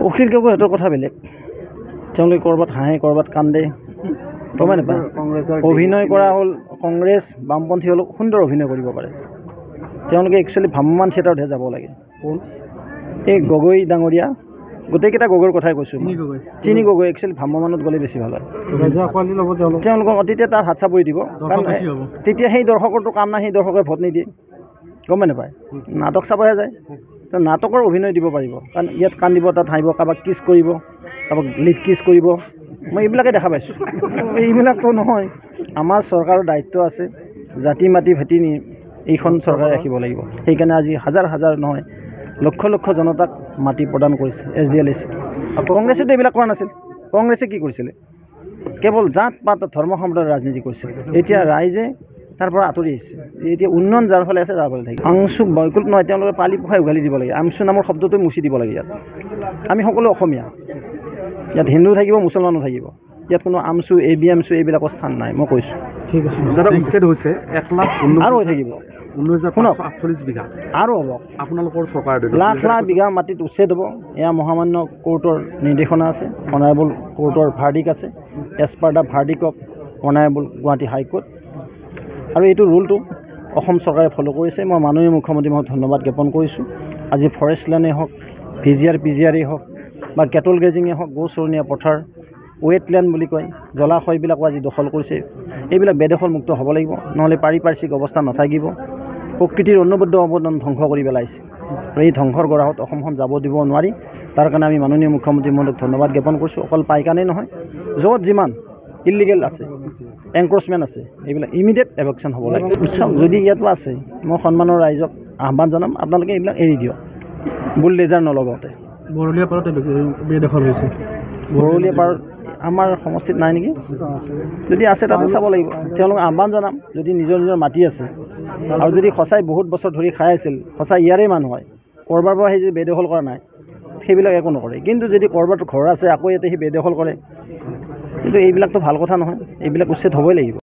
অখিল গগৈ হেতৰ কথা বেলেগ তেওঁলোকে কৰবাত হাঁহে কৰবাত কান্দে গমে নাপায় অভিনয় কৰা হ'ল কংগ্ৰেছ বামপন্থী হ'লেও সুন্দৰ অভিনয় কৰিব পাৰে তেওঁলোকে একচুৱেলি ভ্ৰাম্যমান থিয়েটাৰতহে যাব লাগে এই গগৈ ডাঙৰীয়া গোটেইকেইটা গগৈৰ কথাই কৈছোঁ চিনি গগৈ একচুৱেলি ভ্ৰাম্যমানত গ'লে বেছি ভাল হয় তেওঁলোকক তেতিয়া তাত হাত চাপৰি দিব কাৰণ তেতিয়া সেই দৰ্শকৰটো কাম নাই সেই দৰ্শকে ভোট নিদিয়ে গমে নাপায় নাটক চাবহে যায় তো নাটকৰ অভিনয় দিব পাৰিব কাৰণ ইয়াত কান্দিব তাত হাঁহিব কাৰোবাক কিছ কৰিব কাৰোবাক লিপ কিছ কৰিব মই এইবিলাকে দেখা পাইছোঁ এইবিলাকতো নহয় আমাৰ চৰকাৰৰ দায়িত্ব আছে জাতি মাতি ভেটি নি এইখন চৰকাৰে ৰাখিব লাগিব সেইকাৰণে আজি হাজাৰ হাজাৰ নহয় লক্ষ লক্ষ জনতাক মাটি প্ৰদান কৰিছে SDLS কংগ্ৰেছেতো এইবিলাক কৰা নাছিল কংগ্ৰেছে কি কৰিছিলে কেৱল জাত পাত ধৰ্ম সম্প্ৰদায়ৰ ৰাজনীতি কৰিছিল এতিয়া ৰাইজে তাৰ পৰা আঁতৰি আহিছে এতিয়া উন্নয়ন যাৰ ফালে আছে তাৰ ফালে থাকে আংশুক বৈকুল্প নহয় তেওঁলোকে পালি পোখাই উঘালি দিব লাগে আমচু নামৰ শব্দটো মুচি দিব লাগে ইয়াত আমি সকলো অসমীয়া ইয়াত হিন্দু থাকিব মুছলমানো থাকিব ইয়াত কোনো আমচু ABMচু এইবিলাকৰ স্থান নাই মই কৈছোঁ ঠিক আছে দাদা উচ্ছেদ হৈছে 1 লাখ আৰু হৈ থাকিব 19,548 বিঘা আৰু হ'ব আপোনালোকৰ চৰকাৰ লাখ লাখ বিঘা মাটিত উচ্ছেদ হ'ব এয়া মহামান্য কোৰ্টৰ নিৰ্দেশনা আছে অনাৰেবল কোৰ্টৰ ভাৰ্ডিক আছে as per the verdict of honourable Guwahati high court আৰু এইটো ৰুলটো অসম চৰকাৰে ফ'ল' কৰিছে মই মাননীয় মুখ্যমন্ত্ৰী মহোদয়ক ধন্যবাদ জ্ঞাপন কৰিছোঁ আজি ফৰেষ্ট লেণ্ডেই হওক PGREই হওক বা কেটল গ্ৰেজিঙেই হওক গৌচৰণীয়া পথাৰ ৱেটলেণ্ড বুলি কয় জলাশয়বিলাকো আজি দখল কৰিছে এইবিলাক বেদখলমুক্ত হ'ব লাগিব নহ'লে পাৰিপাৰ্শ্বিক অৱস্থা নাথাকিব প্ৰকৃতিৰ অন্নবদ্ধ অৱদান ধ্বংস কৰি পেলাইছে আৰু এই ধ্বংসৰ গৰাহত অসমখন যাব দিব নোৱাৰি তাৰ কাৰণে আমি মাননীয় মুখ্যমন্ত্ৰী মহোদয়ক ধন্যবাদ জ্ঞাপন কৰিছোঁ অকল পাইকানেই নহয় য'ত যিমান ইলিগেল আছে এনক্ৰচমেণ্ট আছে এইবিলাক ইমিডিয়েট এভেকশ্যন হ'ব লাগে উৎসৱ যদি ইয়াতো আছে মই সন্মানৰ ৰাইজক আহ্বান জনাম আপোনালোকে এইবিলাক এৰি দিয়ক বুলডেজাৰ নলগাওঁতে বৰলীয়া পাৰত বেদখল হৈছে বৰলীয়া পাৰত আমাৰ সমষ্টিত নাই নেকি যদি আছে তাতে চাব লাগিব তেওঁলোকক আহ্বান জনাম যদি নিজৰ নিজৰ মাটি আছে আৰু যদি সঁচাই বহুত বছৰ ধৰি খাই আছিল সঁচাই ইয়াৰে মানুহ হয় ক'ৰবাৰ পৰা সেই যদি বেদখল কৰা নাই সেইবিলাক একো নকৰে কিন্তু যদি ক'ৰবাত ঘৰ আছে আকৌ ইয়াতে সি বেদখল কৰে কিন্তু এইবিলাকতো ভাল কথা নহয় এইবিলাক উচ্ছেদ হ'বই লাগিব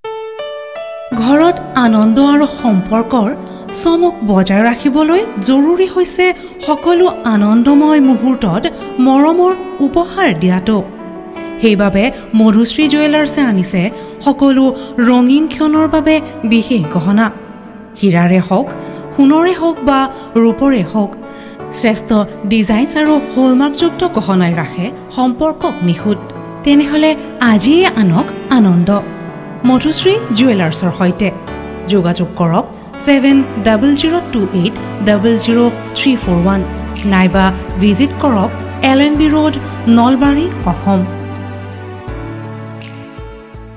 ঘৰত আনন্দ আৰু সম্পৰ্কৰ চমক বজাই ৰাখিবলৈ জৰুৰী হৈছে সকলো আনন্দময় মুহূৰ্তত মৰমৰ উপহাৰ দিয়াটো সেইবাবে মধুশ্ৰী জুৱেলাৰ্ছে আনিছে সকলো ৰঙীন ক্ষণৰ বাবে বিশেষ গহনা হীৰাৰে হওক সোণৰে হওক বা ৰূপৰে হওক শ্ৰেষ্ঠ ডিজাইনছ আৰু হলমাৰ্কযুক্ত গহনাই ৰাখে সম্পৰ্কক নিখুঁত তেনেহ'লে আজিয়ে আনক আনন্দ মধুশ্ৰী জুৱেলাৰ্ছৰ সৈতে যোগাযোগ কৰক 7002800341 নাইবা ভিজিট কৰক LNB ৰোড নলবাৰী অসম